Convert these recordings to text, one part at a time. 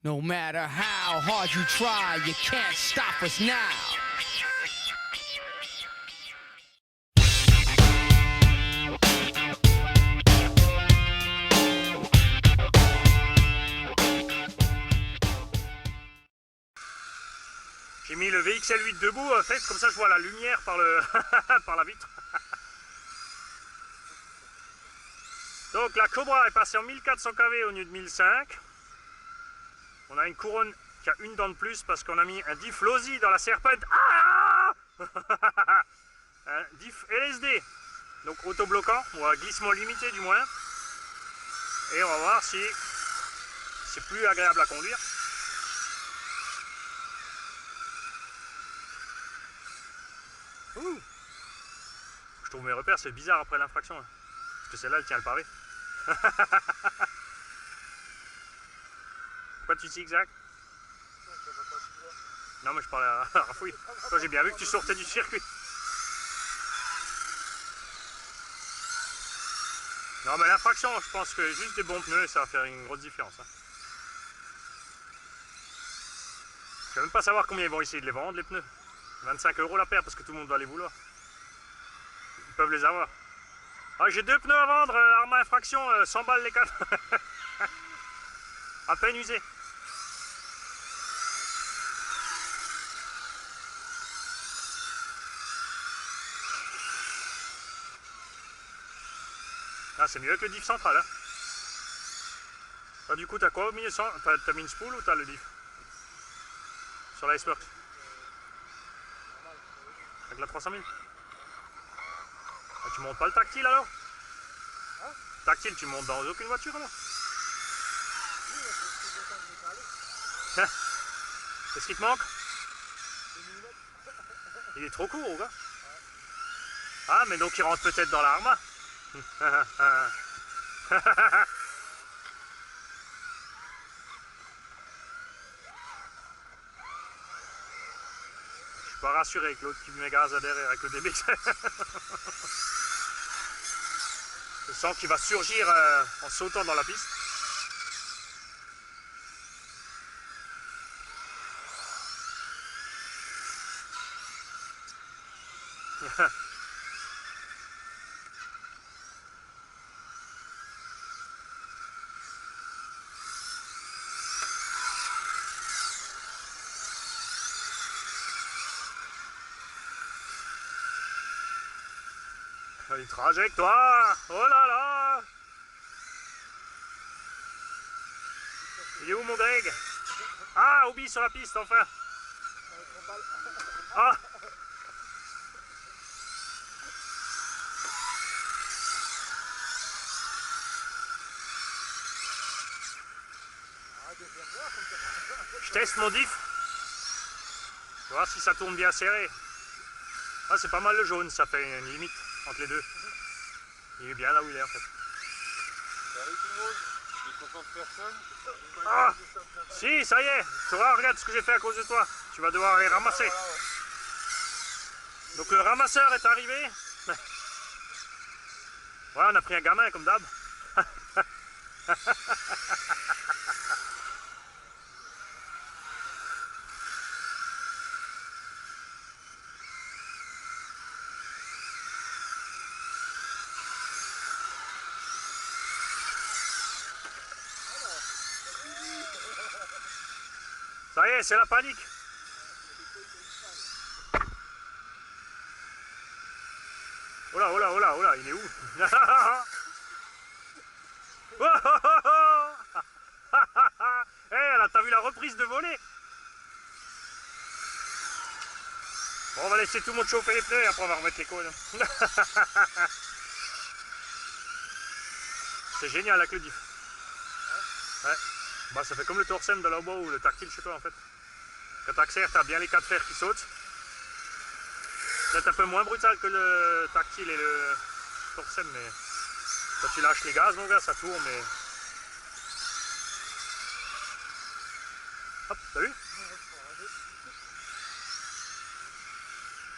No matter how hard you try, you can't stop us now. J'ai mis le VXL8 debout, en fait, comme ça je vois la lumière par, par la vitre. Donc la Cobra est passée en 1400 kV au lieu de 1005. On a une couronne qui a une dent de plus parce qu'on a mis un diff Losi dans la Serpent. Ah un diff LSD, donc autobloquant, ou à glissement limité du moins. Et on va voir si c'est plus agréable à conduire. Ouh. Je trouve mes repères, c'est bizarre après l'infraction. Hein. Parce que celle-là, elle tient le pavé. Pourquoi tu zigzags? Non, mais je parlais à Rafouille. Toi, j'ai bien vu que tu sortais du circuit. Non, mais l'infraction, je pense que juste des bons pneus, ça va faire une grosse différence. Hein. Je ne vais même pas savoir combien ils vont essayer de les vendre, les pneus. 25 € la paire, parce que tout le monde va les vouloir. Ils peuvent les avoir. Ah, j'ai 2 pneus à vendre, Arma infraction, 100 balles les 4. À peine usés. Ah, c'est mieux que le diff central. Hein. Ah, du coup, t'as quoi au milieu? T'as mis une spool ou t'as le diff? Sur la S-Works? Avec la 300 000? Ah, tu montes pas le tactile alors? Hein? Tactile, tu montes dans aucune voiture alors? Qu'est-ce qui te manque? Il est trop court, au gars. Ah, mais donc il rentre peut-être dans l'Arma. Je suis pas rassuré avec l'autre qui met gaz à derrière avec le DBX. Je sens qu'il va surgir en sautant dans la piste. Une trajectoire. Oh là là. Il est où mon Greg? Ah, Obi sur la piste enfin. Ah. Je teste mon diff. Je vais voir si ça tourne bien serré. Ah, c'est pas mal le jaune, ça fait une limite entre les deux. Il est bien là où il est en fait. Salut tout le monde, j'ai 60 personnes. Ah, si, ça y est, tu vois, regarde ce que j'ai fait à cause de toi. Tu vas devoir aller ramasser. Donc le ramasseur est arrivé. Ouais, on a pris un gamin comme d'hab. Ça y est, c'est la panique. Oh là, oh là, oh là, oh là, il est où? Hey, t'as vu la reprise de volée? Bon, on va laisser tout le monde chauffer les pneus et après on va remettre les cônes. C'est génial avec le diff. Ouais. Bah, ça fait comme le Torsem de là-bas ou le tactile chez toi en fait. Quand tu accélères, tu as bien les 4 fers qui sautent. C'est un peu moins brutal que le tactile et le Torsem, mais quand tu lâches les gaz, mon gars, ça tourne. Mais... Hop, t'as vu?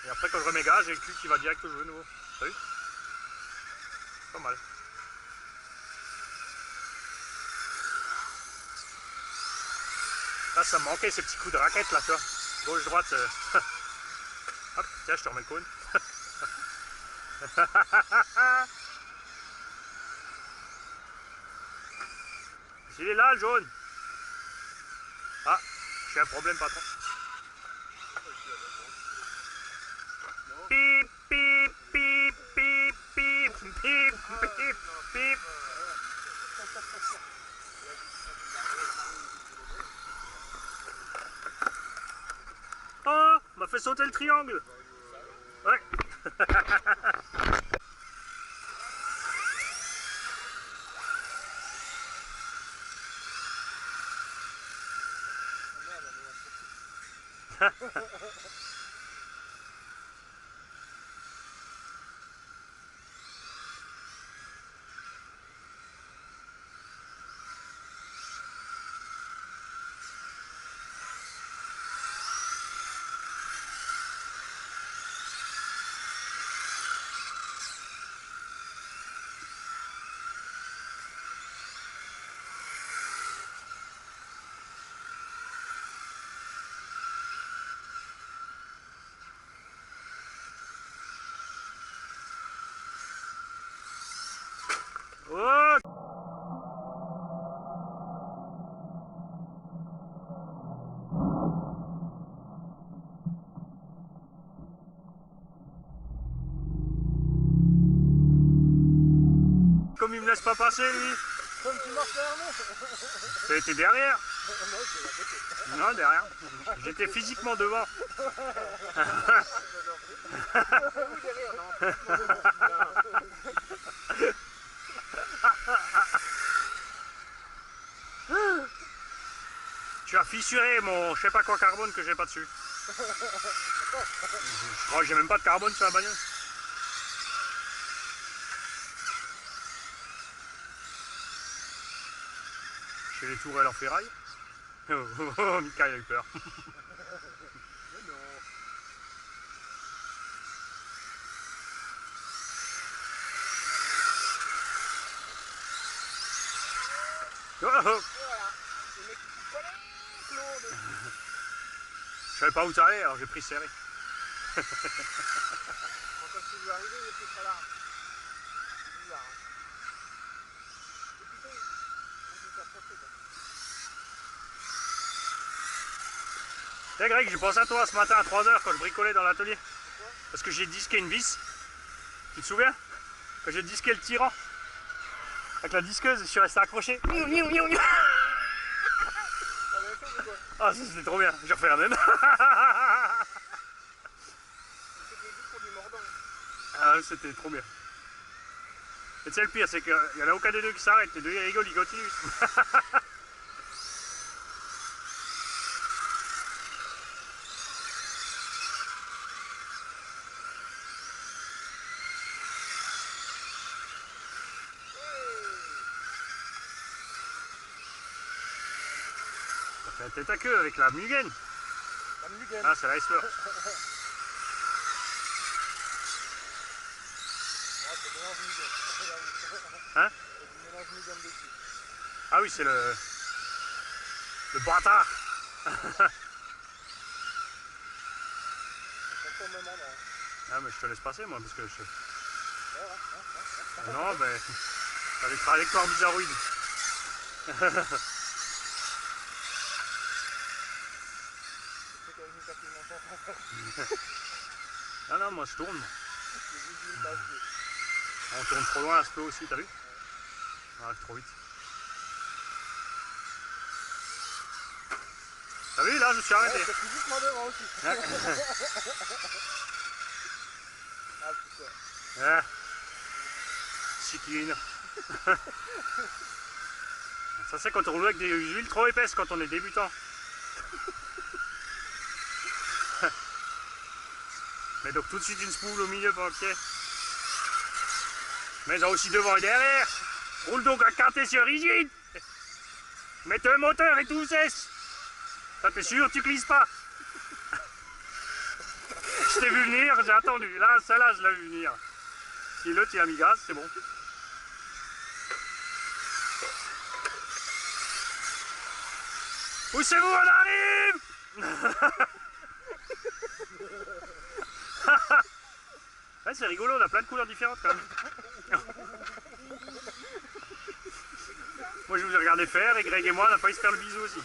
Et après, quand je remets gaz, j'ai le cul qui va direct au jeu nouveau. T'as vu? Pas mal. Là, ça me manquait ces petits coups de raquette là, tu vois. Gauche-droite. Hop, tiens, je te remets le cône. Il est là, le jaune. Ah, j'ai un problème, patron. Pip, pip, pip, pip, pip, pip, pip, pip. Oh, on m'a fait sauter le triangle. Ouais. Oh, comme il me laisse pas passer, lui. Comme tu marches derrière moi. Tu étais derrière. Non, c'est la côté. Non, derrière. J'étais physiquement devant. Où derrière, non. Tu as fissuré mon je sais pas quoi carbone que j'ai pas dessus. Je crois que j'ai même pas de carbone sur la bagnole. Chez les tourelles en ferraille. Oh, Mika, il a eu peur. Oh, oh. Et voilà. Le mec qui se connaît, Claude. Je savais pas où t'allais, alors j'ai pris serré. Quand tu veux arriver, il est plus très large. C'est bizarre. Hein. Et putain, on peut s'approcher quoi. Tiens Greg, j'ai pensé à toi ce matin à 3h quand je bricolais dans l'atelier. Parce que j'ai disqué une vis. Tu te souviens? Quand j'ai disqué le tirant. Avec la disqueuse, je suis resté accroché. Ah, ça c'était trop bien, j'ai refait la même. C'était juste pour du mordant. Ah, c'était trop bien. Et tu sais, le pire, c'est qu'il n'y en a aucun des deux qui s'arrête. Les deux, ils rigolent, ils continuent. Ça fait un tête à queue avec la Mugen. La Mugen. Ah, c'est l'iceberg. Ah, c'est mélange Mugen. Hein? C'est du mélange Mugen dessus. Ah oui, c'est le bâtard. Ça fait au même endroit. Ah, mais je te laisse passer, moi, parce que je... Ouais. Non, ben... T'as des trajectoires bizarroïdes. C'est quasi facilement sans. Non, non, moi, je tourne. C'est juste une tasse de... On tourne trop loin à ce peu aussi, t'as vu? On arrive trop vite. T'as vu, là, je me suis arrêté. Ouais, c'est physiquement devant aussi. Ah, putain. Ah. Chiquine. Ça, c'est quand on roule avec des huiles trop épaisses, quand on est débutant. Mets donc tout de suite une spoule au milieu pour le pied. Mets-en aussi devant et derrière. Roule donc un quintet sur rigide. Mets un moteur et tout cesse. Ça t'es sûr, tu glisses pas. Je t'ai vu venir, j'ai attendu. Là, celle-là, je l'ai vu venir. Si l'autre, il a mis gaz, c'est bon. Poussez-vous, on arrive. Ouais, c'est rigolo, on a plein de couleurs différentes quand même. Moi je vous ai regardé faire et Greg et moi on a failli se faire le bisou aussi.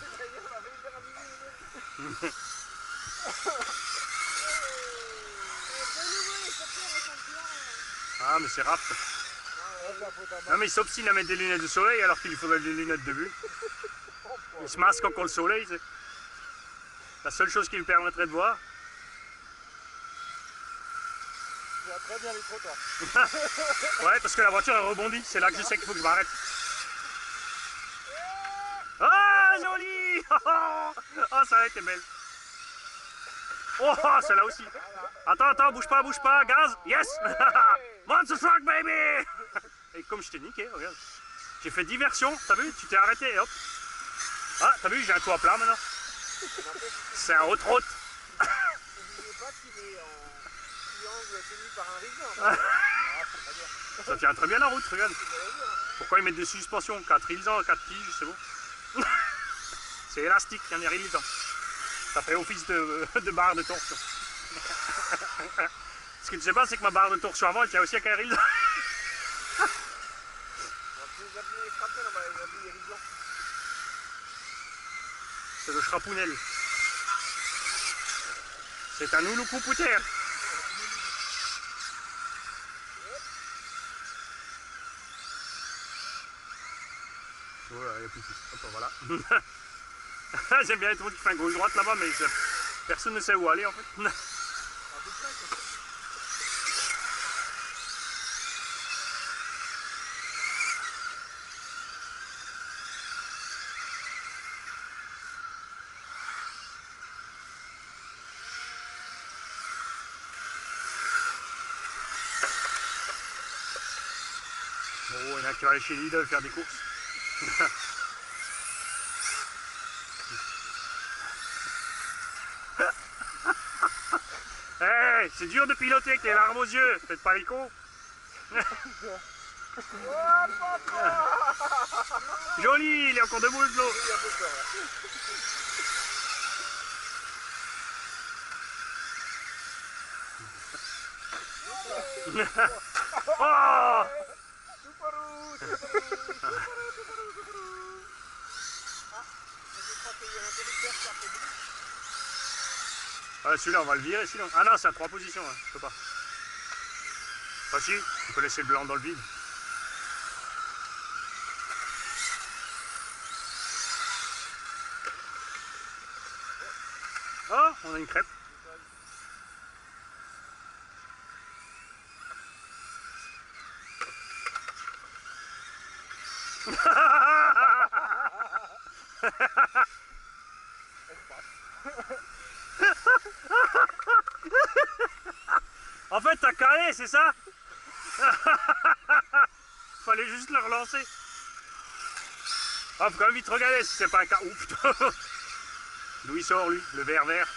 Ah mais c'est rap. Non mais il s'obstine à mettre des lunettes de soleil alors qu'il lui faudrait des lunettes de vue. Il se masque encore le soleil, c'est la seule chose qui lui permettrait de voir. Je vois très bien les trottoirs. Ouais, parce que la voiture elle rebondit, c'est là que je sais qu'il faut que je m'arrête. Ah, joli. Oh, ça a été belle. Oh, celle-là aussi. Attends, bouge pas, gaz. Yes. Monster truck, baby. Et comme je t'ai niqué, regarde. J'ai fait diversion, t'as vu? Tu t'es arrêté et hop. Ah, t'as vu, j'ai un toit plat maintenant. C'est un hot-rot. N'oubliez pas qu'il est en triangle tenu par un raisin. Ça tient très bien la route, regarde. Pourquoi ils mettent des suspensions? 4 raisins, 4 tiges, c'est bon. C'est élastique, il y en a raisins. Ça fait office de barre de torsion. Ce que tu sais pas, c'est que ma barre de torsion avant, elle tient aussi avec un raisin. C'est le schrapounel. C'est un Ouloukou pouter. Voilà, il n'y a plus de soucis. Hop, voilà. J'aime bien les trucs qui font gauche-droite là-bas, mais personne ne sait où aller en fait. Bon, il y en a qui vont aller chez Lidl faire des courses. Hey, c'est dur de piloter avec les larmes aux yeux, faites pas les cons. Joli, il est encore debout le flot. Oh, ah, celui-là on va le virer sinon. Ah non, c'est à 3 positions, hein. Je peux pas. Ah si, on peut laisser le blanc dans le vide. Oh, on a une crêpe. En fait, t'as calé, c'est ça? Fallait juste le relancer. Ah, faut quand même vite regarder si c'est pas un cas. Ouh, putain. D'où il sort, lui, le verre vert.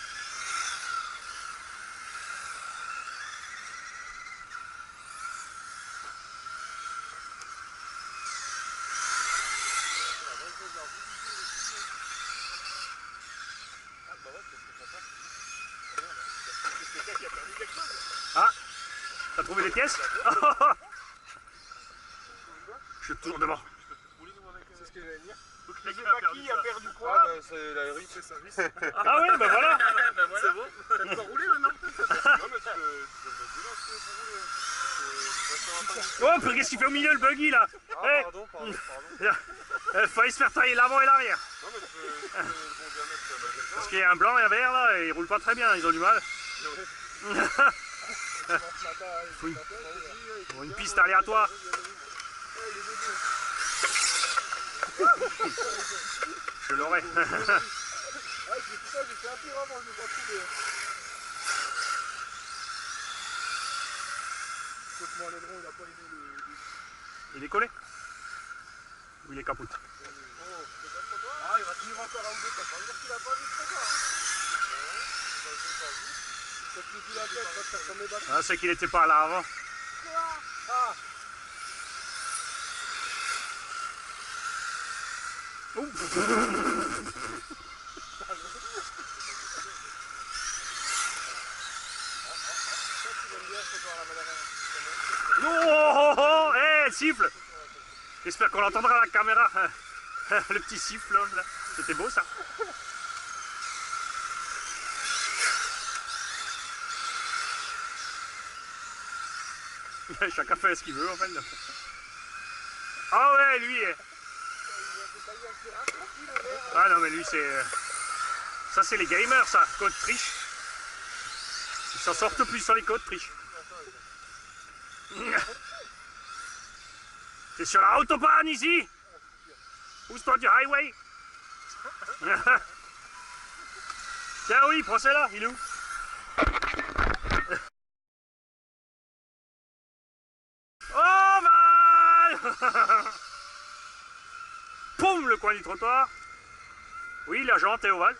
Ah, t'as trouvé des pièces? Je suis toujours devant. C'est ce que j'allais dire. Je sais pas qui a perdu quoi. Ah bah c'est la rue, c'est service. Ah oui, bah voilà. C'est bon. T'as pas roulé maintenant? Non mais tu peux mettre dedans Oh, qu'est-ce qu'il fait au milieu le buggy là? Ah Hey, pardon. fallait se faire tailler l'avant et l'arrière. Non mais tu peux le bon diamètre. Parce qu'il y a un blanc et un vert là et ils roulent pas très bien, ils ont du mal. Oui. Bon, une piste aléatoire. Je l'aurais. Ah, j'ai fait un pire avant, je l'ai pas trouvé. Sauf-moi l'aileron, il a pas aimé le... Il est collé? Ou il est capote? Ah, il va tenir encore un ou deux, ça veut dire qu'il a pas vu trop tard. Peut-être qu'il la tête, va te faire comme les bâtons. Ah, c'est qu'il était pas là avant. Ah, siffle. J'espère qu'on l'entendra à la caméra. Le petit sifflage là. C'était beau ça. Chacun fait ce qu'il veut en fait. Ah ouais, lui. Ah non mais lui c'est... Ça c'est les gamers ça, code triche. Ils s'en sortent plus sur les codes triche. T'es sur la autobahn ici? Pousse-toi du highway. Tiens oui, prends celle-là, il est où? Ovale. Poum, le coin du trottoir. Oui, la jante est ovale.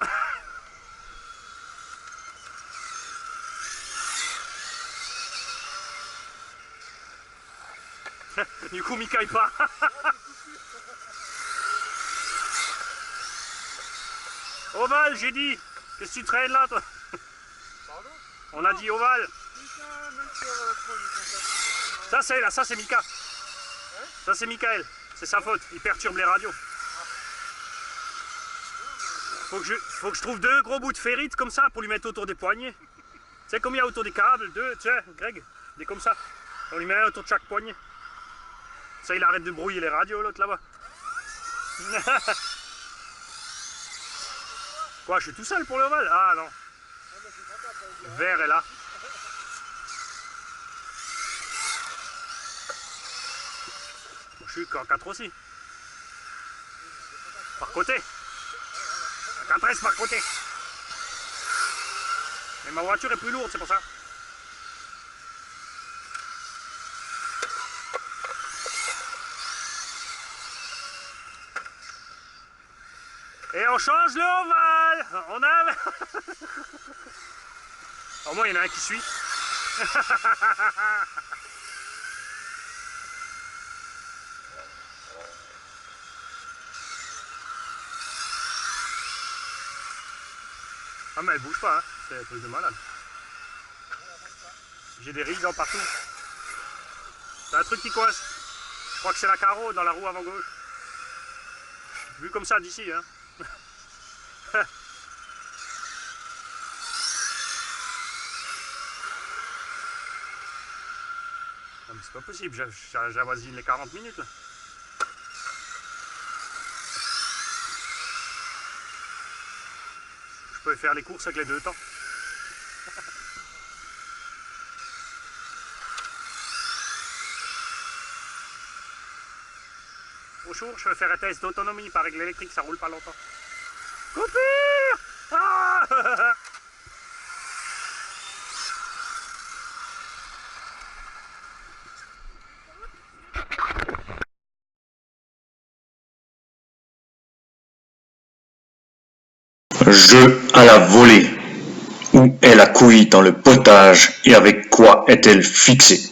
Du coup, Mika il part. Ovale, j'ai dit. Qu'est-ce que tu traînes là, toi? Pardon? On a dit ovale. Putain, même si on va la prendre, Ça c'est Mika. Ça c'est Michael. C'est sa faute. Il perturbe les radios. Faut que je trouve 2 gros bouts de ferrite comme ça pour lui mettre autour des poignets. Tu sais combien il y a autour des câbles? 2, tu sais, Greg, des comme ça. On lui met un autour de chaque poignet. Ça, il arrête de brouiller les radios, l'autre là-bas. Quoi, je suis tout seul pour le ovale? Ah non. Le vert est là. Je suis qu'en 4 aussi. Par côté. 4S par côté. Mais ma voiture est plus lourde, c'est pour ça. Et on change le ovale. On a... Au moins, il y en a un qui suit. Ah mais elle bouge pas, hein. C'est un truc de malade. J'ai des rilles partout. C'est un truc qui coince. Je crois que c'est la carreau dans la roue avant gauche. Vu comme ça d'ici, hein. Non mais c'est pas possible, j'avoisine les 40 minutes là. Je peux faire les courses avec les 2 temps. Bonjour, je vais faire un test d'autonomie, il paraît que l'électrique ça roule pas longtemps. Coupure! Ah. Jeu à la volée. Où est la couille dans le potage et avec quoi est-elle fixée?